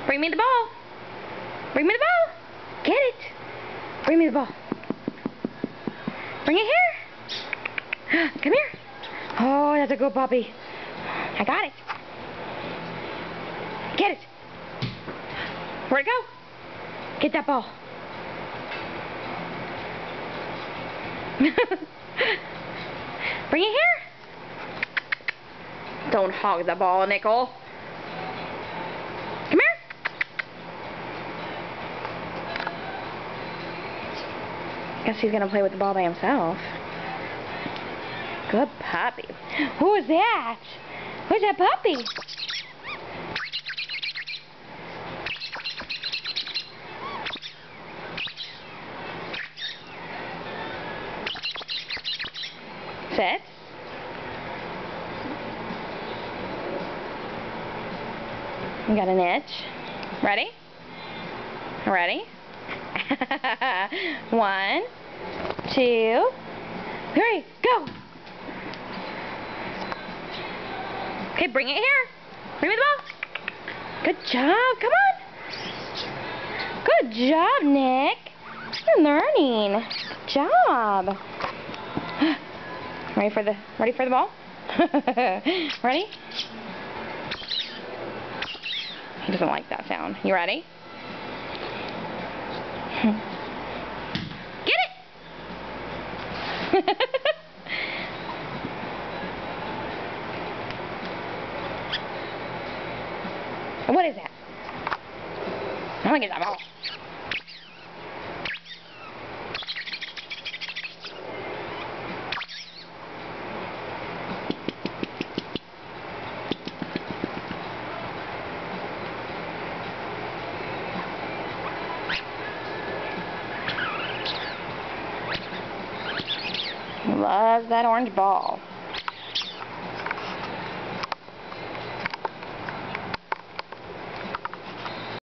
Bring me the ball. Bring me the ball. Get it. Bring me the ball. Bring it here. Come here. Oh, that's a good puppy. I got it. Get it. Where'd it go? Get that ball. Bring it here. Don't hog the ball, Nickel. Come here. Guess he's gonna play with the ball by himself. Good puppy. Who is that? Who's that puppy? Sit. You got an itch. Ready? Ready? 1, 2, 3, go! Okay, bring it here. Bring me the ball. Good job. Come on. Good job, Nick. You're learning. Good job. Ready for the ball? Ready? He doesn't like that sound. You ready? Get it! What is that? I want to get that ball. Loves that orange ball.